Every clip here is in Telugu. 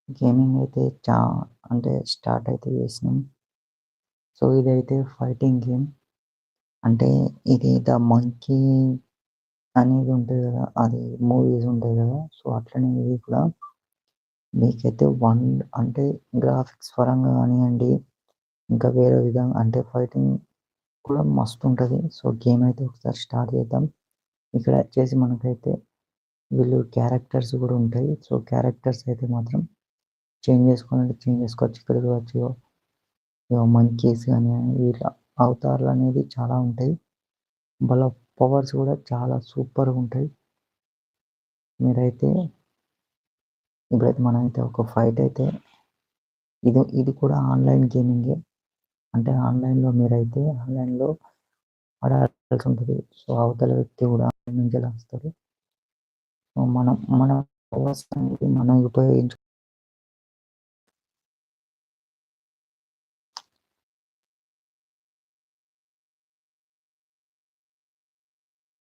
గేమింగ్ అయితే అంటే స్టార్ట్ అయితే చేసినాం. సో, ఇదైతే ఫైటింగ్ గేమ్. అంటే ఇది 'ద మంకీ' అనేది ఉంటది గదా! అది మూవీస్ ఉంటాయి గదా! సో, అట్లనే ఇది కూడా మీకైతే అంటే గ్రాఫిక్స్ పరంగా గానియండి, ఇంకా వేరే విధంగా అంటే ఫైటింగ్ కూడా మస్తుంటది. సో, గేమ్ అయితే ఒకసారి స్టార్ట్ చేద్దాం. ఇక్కడ వచ్చేసి మనకైతే వీళ్ళు క్యారెక్టర్స్ గూడా ఉంటాయి. సో, క్యారెక్టర్స్ అయితే మాత్రం చేంజ్ చేసుకోవాలంటే చేంజ్ చేసుకోవచ్చు. ఇక్కడ చూడొచ్చు మంకీస్ గాని ఇట్లా అవతారాలనేవి చాలా ఉంటాయి. వాళ్ళ పవర్స్ గూడా చాలా సూపర్‌గుంటాయి. మీరైతే ఇప్పుడైతే మనమైతే ఒక ఫైట్ అయితే ఇది కూడా ఆన్‌లైన్ గేమింగే. అంటే ఆన్‌లైన్‌లో ఆడాల్సి ఉంటది. సో, అవతల వ్యక్తి గూడా ఆన్‌లైన్ నుంచెల్లి వస్తాడు. సో, మన పవర్స్ అనేది మనం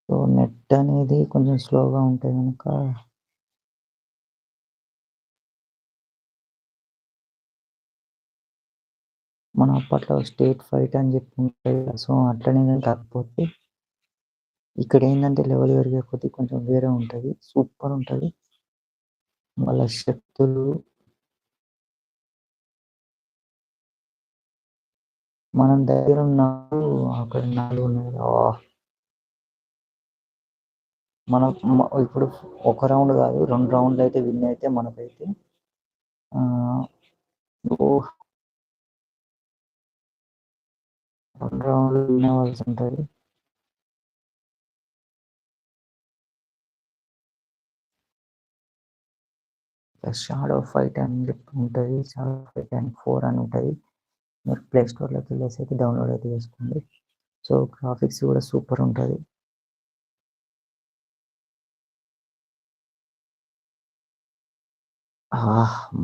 సో, నెట్ అనేది కొంచెం స్లోగా ఉంటే గనక మన అప్పట్లో స్టేట్ ఫైట్ అని జెప్పి ఉంటది కదా! సో, అట్లనే గాని కాకపోతే ఇక్కడేందంటే లెవెల్ పెరిగే కొద్దీ కొంచెం వేరే ఉంటది. సూపరుంటది. వాళ్ళ శక్తులు మనం దగ్గరున్నప్పుడు అక్కడ నలుగురున్నారు. మనం ఇప్పుడు ఒక రౌండ్ గాదు 2 రౌండ్‌లయితే విన్ అయితే మనకైతే ఆహ్, ఓహ్! 2 రౌండ్‌లు విన్ అవ్వాల్సుంటది. షాడో ఫైట్ అని జెప్పి ఉంటది. షాడో ఫైట్ అండ్ 4 అని ఉంటది. మీరు ప్లే స్టోర్‌లోకెళ్ళేసి అయితే డౌన్‌లోడ్ అయితే చేసుకోండి. సో, గ్రాఫిక్స్ గూడా సూపరుంటది.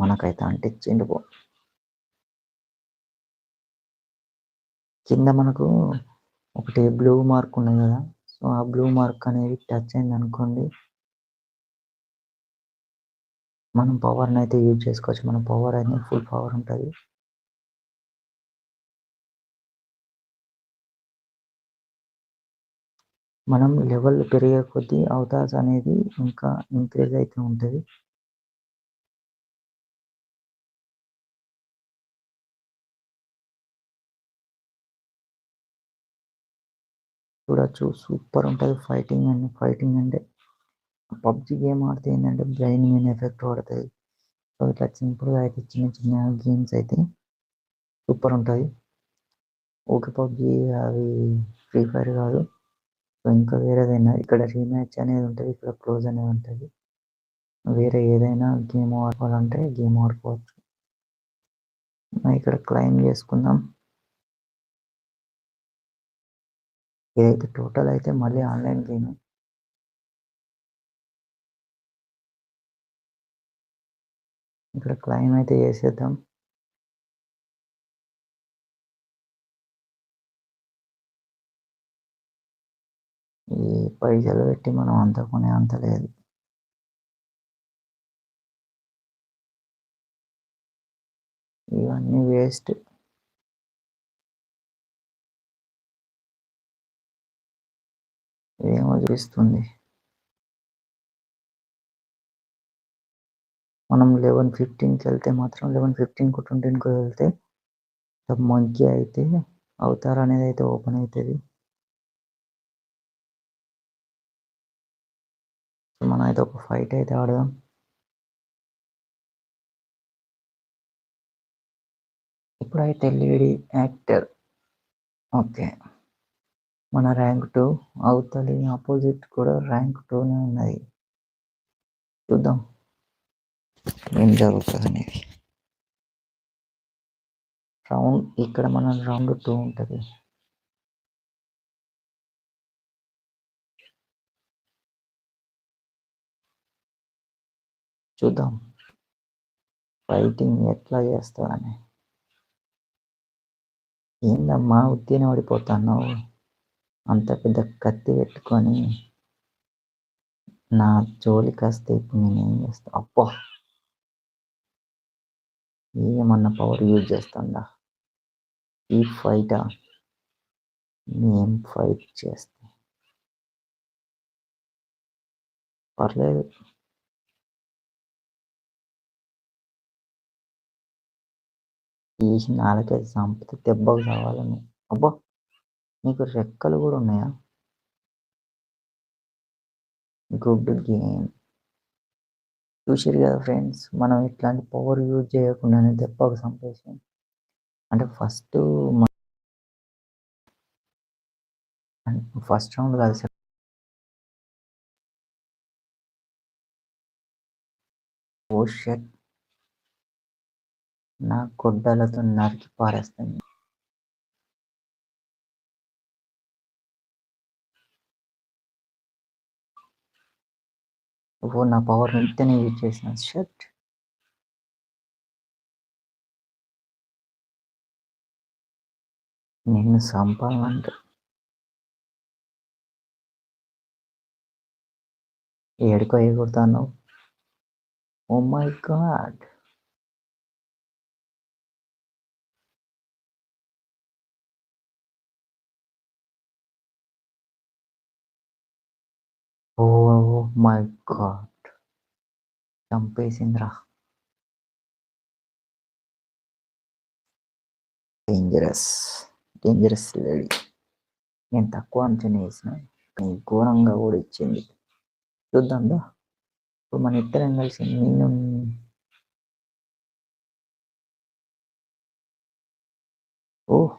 మనకైతే అంటిచ్చిండు పో. కింద మనకు ఒకటి బ్లూ మార్క్ ఉన్నది గదా! సో, ఆ బ్లూ మార్క్ అనేది టచ్ అయిందనుకోండి, మనం పవర్‌నయితే యూజ్ చేసుకోవచ్చు. మన పవర్ అనేది ఫుల్ పవర్ ఉంటది. మనం లెవెల్ పెరిగే కొద్దీ అవతార్స్ అనేది ఇంకా ఇంక్రీజ్ అయితూ ఉంటది. చూడొచ్చు సూపరుంటది ఫైటింగ్ అంటే పబ్‌జీ గేమ్ ఆడితే ఏందంటే బ్రెయిన్ మీద ఎఫెక్ట్ పడతది. సో, ఇట్లా సింపుల్‌గా అయితే చిన్న చిన్న గేమ్స్ అయితే సూపరుంటది. ఊకే పబ్‌జీ అవి ఫ్రీ ఫైర్ గాదు. సో, ఇంకా వేరేదైనా ఇక్కడ రీమ్యాచ్ అనేది ఉంటది. ఇక్కడ క్లోజ్ అనేది ఉంటది. వేరే ఏదైనా గేమ్ ఆడుకోవాలంటే గేమ్ ఆడుకోవచ్చు. ఇక్కడ క్లెయిమ్ చేసుకుందాం. ఇదైతే టోటల్ అయితే మళ్ళీ ఆన్‌లైన్ గేమే. ఇక్కడ క్లెయిమ్ అయితే చేసేద్దాం. ఈ పైసలు పెట్టి మనం అంత కొనే అంత లేదు. ఇవన్నీ వేస్ట్. ఏమో చూపిస్తుంది. మనం 11:15కెళ్తే మాత్రం 11:15కో, 20కో వెళ్తే మంకీ అయితే అవతార్ అనేది అయితే ఓపెన్ అయితది. మనం అయితే ఒక ఫైట్ అయితే ఆడదాం. ఇప్పుడైతే లేడీ యాక్టర్. ఓకే. మన ర్యాంక్ 2 అవతలి అపోజిట్ కూడా ర్యాంక్ 2నే ఉన్నది. చూద్దాం ఏం జరుగుతదనేది. ఇక్కడ మన రౌండ్ 2 ఉంటది. చూద్దాం ఫైటింగ్ ఎట్లా చేస్తాడని. ఏందమ్మా ఉత్తిగనే పడిపోతన్నావు. అంత పెద్ద కత్తి పెట్టుకొని నా జోలికొస్తే ఇప్పుడు నేనేం చేస్తా? అబ్బా! ఏమన్నా పవర్ యూజ్ చేస్తుందా? ఈ ఫైటా? ఏం ఫైట్ చేస్తే పర్లేదు. తీసి నాలుకైతే సంపితే దెబ్బకు సావాలని. అబ్బా! నీకు రెక్కలు గూడా ఉన్నాయా? Good game. చూసిర్రు గదా ఫ్రెండ్స్. మనం ఇట్లాంటి పవర్ యూజ్ చేయకుండానే దెబ్బకు సంపేసాం. అంటే ఫస్ట్ రౌండ్ కాదు ఓహ్ షట్! నా గొడ్డలతో నరికి పారేస్తాను. ఓహో! నా పవర్ ఇంతనే యూజ్ చేసిన. షట్! నిన్ను సంపాలంటే ఏడికో ఎగురుతాన్నావు. Oh my god! Oh my god! చంపేసిందిరా. డేంజరస్. Dangerous lady. నేను తక్కువ అంచనా ఏసిన. కానీ ఘోరంగా కూడా ఇచ్చింది. చూద్దాం దా. ఇప్పుడు మన ఇద్దరం కలిసి ఓహ్!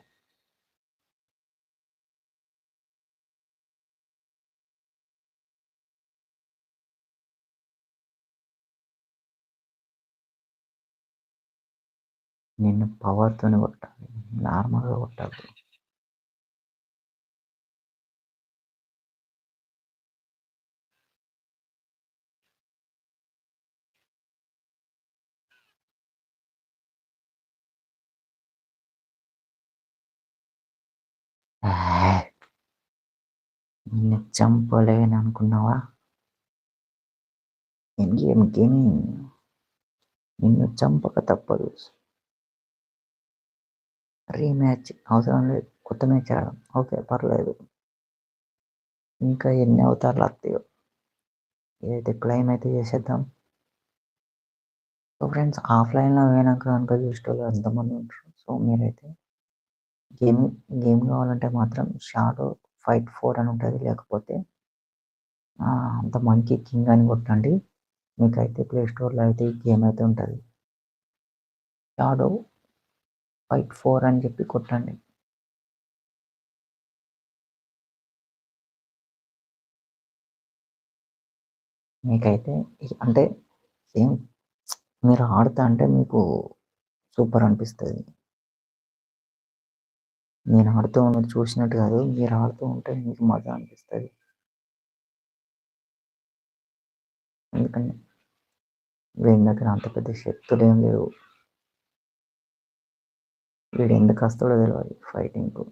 నిన్ను పవర్‌తోనే కొట్టాలి. నార్మల్‌గా కొట్టద్దు. ఏయ్! నిన్ను చంపలేననుకున్నావా? Game gaming. నిన్ను చంపక తప్పదు. రీమ్యాచ్ అవసరం లేదు. కొత్త మ్యాచ్ ఆడదాం. ఓకే. పర్లేదు. ఇంకా ఎన్ని అవతారాలు వస్తాయో. ఏదైతే క్లెయిమ్ అయితే చేసేద్దాం. సో ఫ్రెండ్స్ ఆఫ్‌లైన్‌లో పోయినాక కనుక చూసేటోళ్ళు ఎంతమంది ఉంటారు. సో మీరైతే గేమ్ గేమ్ కావాలంటే మాత్రం షాడో ఫైట్ 4 అని ఉంటది. లేకపోతే ద మంకీ కింగ్ అని కొట్టండి. మీకైతే ప్లే స్టోర్‌లో అయితే ఈ గేమ్ అయితే ఉంటది. షాడో ఫైట్ 4 అని చెప్పి కొట్టండి. మీకైతే అంటే సేమ్ మీరు ఆడుతా అంటే మీకు సూపర్ అనిపిస్తది. నేను ఆడుతూ ఉన్నది చూసినట్టు కాదు. మీరు ఆడుతూ ఉంటే మీకు మజా అనిపిస్తది. ఎందుకంటే వీని దగ్గర అంత పెద్ద శక్తులేం లేవు. వీడు ఎందుకస్తాడో తెలవదు ఫైటింగ్‌కు.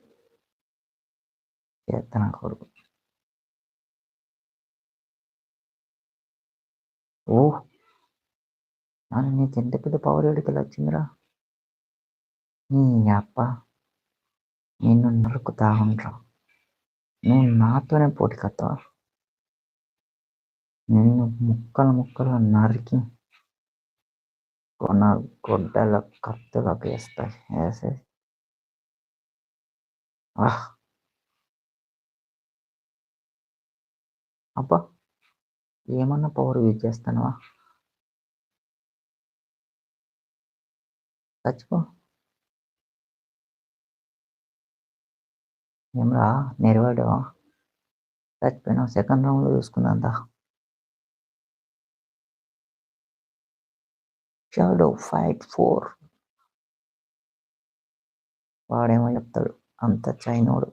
చేత్త నా కొడుకు. ఓహ్! నీకింత పెద్ద పవర్ ఏడికెళ్ళొచ్చిందిరా? నీ యబ్బ! నిన్ను నరుకుతా ఉంటా. నువ్వు నాతోనే పోటీకొత్తావా? నిన్ను ముక్కలు ముక్కలుగా నరికి నా గొడ్డల కత్తులకు ఏస్తా. ఏసేసి ఆహ్! అబ్బా! ఏమన్నా పవర్ యూజ్ చేస్తానవా? చచ్చిపో. ఏమిరా నెరవాడావా? చచ్చిపోయినావు. సెకండ్ రౌండ్‌లో చూసుకుందాం దా. షాడో ఫైట్ 4 వాడేమో చెప్తాడు. అంత చైనోడు.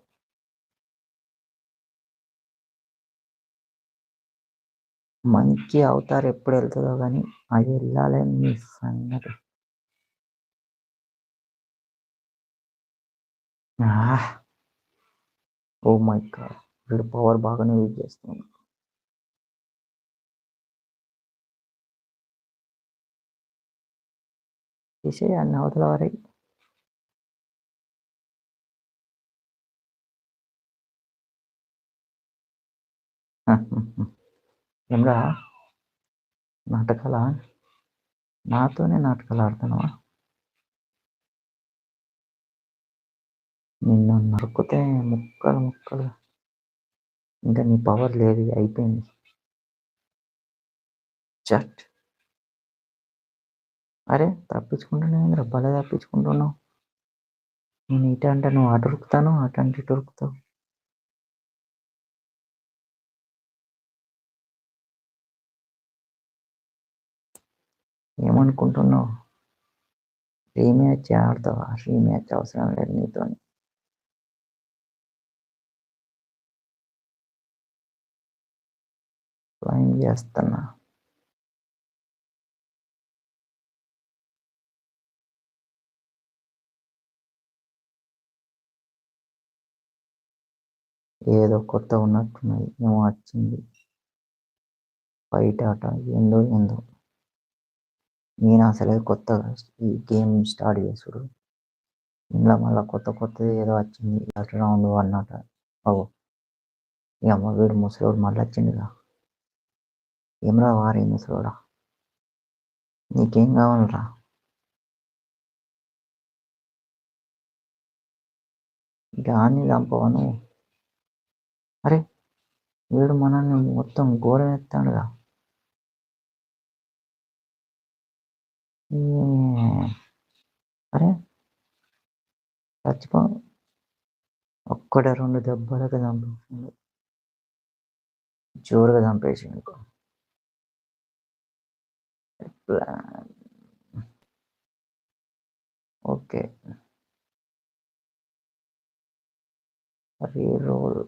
మంకీ అవతార్ ఎప్పుడెళ్తదో గానీ అది ఎళ్ళాలని నీ సంగతి. ఆహ్! ఓహ్ మై గాడ్! వీడు పవర్ బాగానే యూజ్ చేస్తుండు. తీసేయి అన్ని అవతల పారేయి. ఏమిరా నాటకాలా? నాతోనే నాటకాలు ఆడుతున్నావా? నిన్ను నరుకుతే ముక్కలు ముక్కలు. ఇంకా నీ పవర్ లేదు, అయిపోయింది. చట్. అరే తప్పించుకుంటున్నావు, భలే తప్పించుకుంటున్నావు. నేను ఇటు అంటే నువ్వు అటు ఉరుకుతాను, అటు అంటే ఇటు ఉరుకుతావు. ఏమనుకుంటున్నావు? రీమ్యాచ్ ఆడతావా? రీమ్యాచ్ అవసరం లేదు నీతో. ఫ్లైంగ్ చేస్తున్నా. ఏదో కొత్త ఉన్నట్టున్నది, ఏమో వచ్చింది. ఫైట్ ఆట ఏందో ఏందో. నేను అసలే కొత్తగా ఈ గేమ్ స్టార్ట్ చేసుడు. ఇంట్లో మళ్ళీ కొత్త కొత్తది ఏదో వచ్చింది. లాస్ట్ రౌండ్ అన్నట. ఓ ఇక అమ్మ వీడు ముసలోడు మళ్ళీ వచ్చిండుగా. ఏమరా వారి ముసలోడా, నీకేం కావాలరా? గాన్ని చంపవను. అరే వీడు మనల్ని మొత్తం ఘోరం ఎత్తాడుగా. అరే చచ్చిపో. ఒక్కట రెండు దెబ్బలకు చంపేసిండు, జోరుగా చంపేసిండు. ఓకే రీరోల్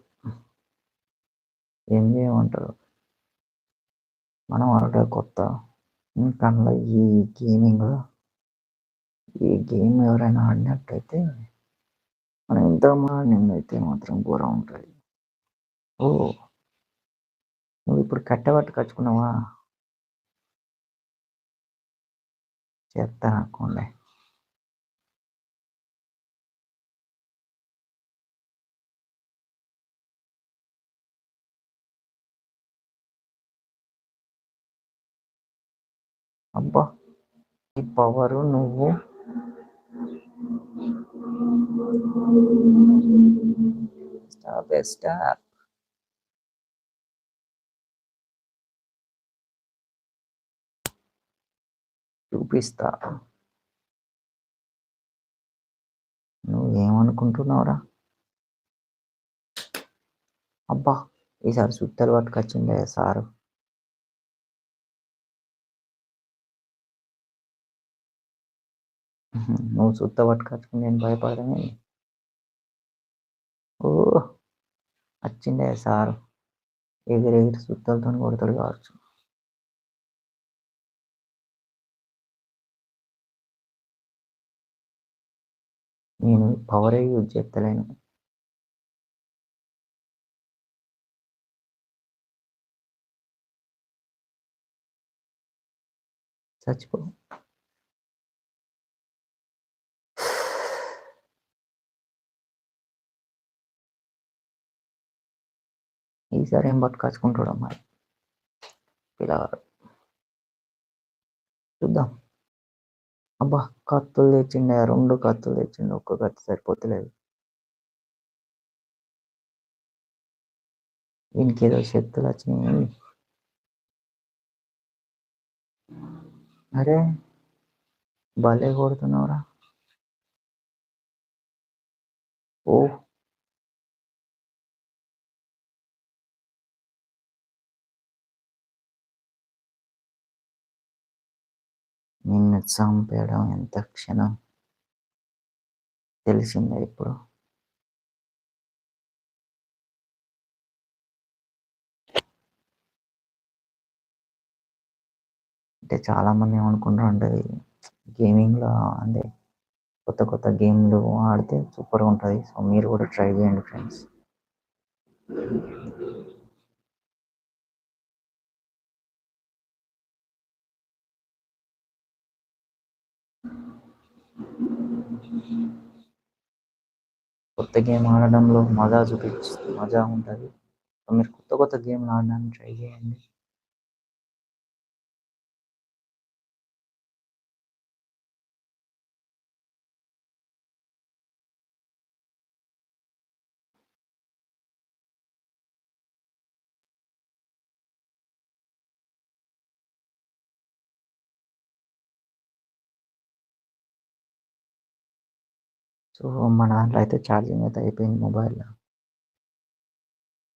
ఏం చేయమంటారు? మనం ఆడే కొత్త ఇంకా ఈ గేమింగ్, ఈ గేమ్ ఎవరైనా ఆడినట్టయితే మనం ఇంత మార్నింగ్ అయితే మాత్రం ఘోరం ఉంటుంది. ఓ నువ్వు ఇప్పుడు కట్టెబట్టు కచ్చుకున్నావా? చేస్తా అనుకోండి. అబ్బా ఈ పవరు నువ్వు స్టాప్. చూపిస్తా. నువ్వేమనుకుంటున్నావురా? అబ్బా ఈసారి సుత్తలు పట్టుకొచ్చిండే సారు. నువ్వు సుత్త పట్టుకొచ్చుకుని నేను భయపడమే. ఓ వచ్చిండే సారు, ఎగిరెగిరి సుత్తలతో కొడతాడు కావచ్చు. నేను పవరే యూజ్ చేస్తలేను. చచ్చిపో. ఈసారి ఏం పట్టుకొచ్చుకుంటాడు మరి పిల్లగాడు, చూద్దాం. అబ్బా కత్తులు తెచ్చిండే, రెండు కత్తులు తెచ్చిండు, ఒక్క కత్తి సరిపోతలేదు. వీనికి ఏదో శక్తులు వచ్చినాయి. అరే భలే కొడుతున్నావురా. ఓ నిన్ను చంపేయడం ఎంత క్షణం తెలిసిందే ఇప్పుడు. అంటే చాలామంది ఏమనుకుంటారు అంటే గేమింగ్లో అంటే కొత్త కొత్త గేమ్లు ఆడితే సూపర్గా ఉంటుంది. సో మీరు కూడా ట్రై చేయండి ఫ్రెండ్స్. కొత్త గేమ్ ఆడడంలో మజా ఉంటది. మీరు కొత్త కొత్త గేమ్‌లు ఆడడానికి ట్రై చేయండి. సో, మా దాంట్లో అయితే ఛార్జింగ్ అయితే అయిపోయింది మొబైల్‌లో.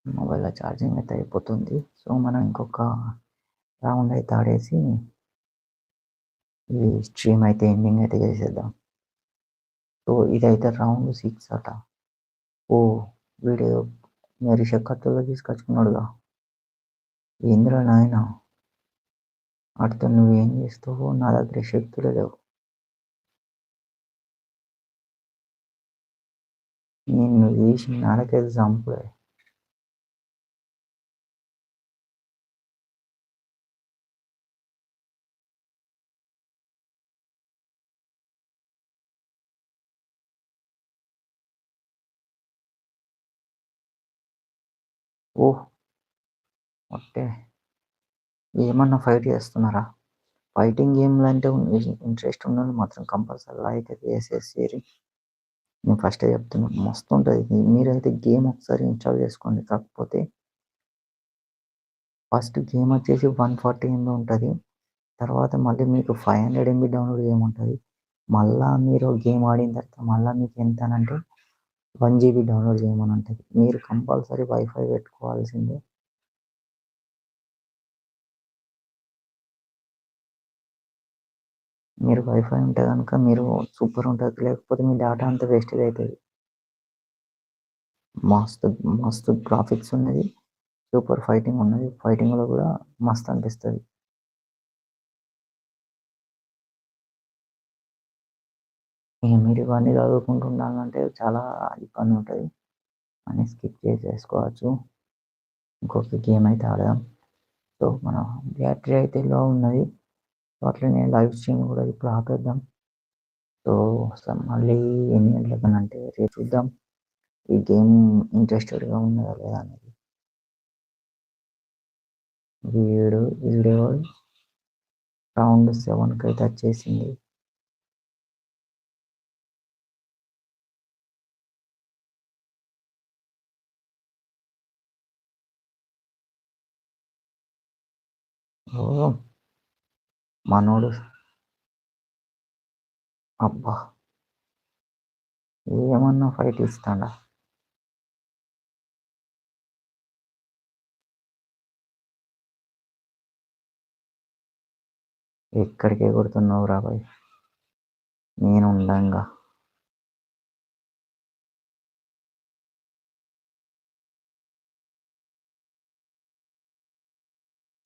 మొబైల్‌లో ఛార్జింగ్ అయితే అయిపోతుంది. సో, మనం ఇంకొక రౌండ్ అయితే ఆడేసి ఈ స్ట్రీమ్ అయితే ఎండింగ్ అయితే చేసేద్దాం. సో, ఇదైతే రౌండ్ 6 అట. ఓహ్! వీడు మరి కత్తులు తీసుకొచ్చుకున్నాడుగా. ఏందిరా నాయనా! వాటితో నువ్వేం చేస్తావో నా దగ్గర శక్తులే లేవు. నిన్ను తీసి నరకేసి చంపుడే. ఓహ్! ఒట్టే ఏమన్నా ఫైట్ చేస్తున్నారా? ఫైటింగ్ గేమ్‌లంటే ఇంట్రెస్ట్ ఉన్నోళ్ళు మాత్రం కంపల్సరీ లైక్ అయితే ఏసేసిర్రి. నేను ఫస్టే చెప్తున్నా మస్తుంటది. మీరైతే గేమ్ ఒకసారి ఇన్‌స్టాల్ చేసుకోండి. కాకపోతే ఫస్ట్ గేమ్ వచ్చేసి 140 ఎంబీ ఉంటది. తర్వాత మళ్ళీ మీకు 500 ఎంబీ డౌన్‌లోడ్ చేయమంటది. మళ్ళా మీరు గేమ్ ఆడిన తర్వాత మళ్ళా మీకు ఎంతనంటే 1 జీబీ డౌన్‌లోడ్ చేయమని ఉంటది. మీరు కంపల్సరీ వైఫై పెట్టుకోవాల్సిందే. మీరు వైఫై ఉంటే గనుక మీరు సూపర్ ఉంటది. లేకపోతే మీ డేటా అంతా వేస్టేజ్ అయితది. మస్తు, మస్తు గ్రాఫిక్స్ ఉన్నది. సూపర్ ఫైటింగ్ ఉన్నది. ఫైటింగ్‌లో గూడా మస్తు అనిపిస్తది. ఇక మీరు ఇవన్నీ చదువుకుంటూ ఉండాలంటే చాలా ఇబ్బంది ఉంటది. అన్నీ స్కిప్ చేసేసుకోవచ్చు. ఇంకొక గేమ్ అయితే ఆడదాం. సో, మన బ్యాటరీ అయితే లో ఉన్నది. సో, అట్లనే లైవ్ స్ట్రీమ్ గూడా ఇప్పుడు ఆపేద్దాం. సో, మళ్ళీ ఎన్ని గంటలకనంటే రేపు చూద్దాం. ఈ గేమ్ ఇంట్రెస్టెడ్‌గా ఉన్నదా లేదా అనేది. వీడు రౌండ్ 7కైతే వచ్చేసింది. ఓహ్! మనోడు అబ్బా! ఏమన్నా ఫైట్ ఇస్తాండా? ఎక్కడికి ఎగురుతున్నావురా బాయ్! నేనుండంగా.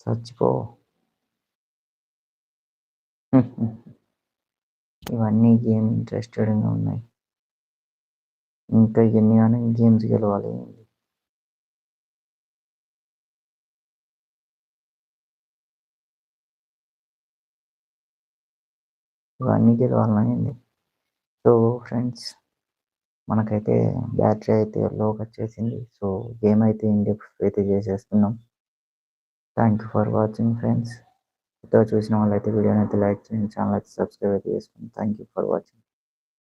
చచ్చిపో. ఇవన్నీ గేమ్ ఇంట్రెస్టెడ్‌గా ఉన్నాయి. ఇంకా ఎన్ని గాని గేమ్స్ గెలవాలి. ఇవన్నీ గెలవాలనా ఏంది? సో, ఫ్రెండ్స్ మనకైతే బ్యాటరీ అయితే లోకొచ్చేసింది. సో, గేమ్ అయితే ఇండెక్స్ అయితే చేసేస్తున్నాం. Thank you for watching friends. కొత్తగా చూసిన వాళ్ళైతే వీడియోనైతే లైక్ చేయండి. ఛానెల్ అయితే సబ్స్క్రైబ్ అయితే చేసుకోండి. Thank you for watching.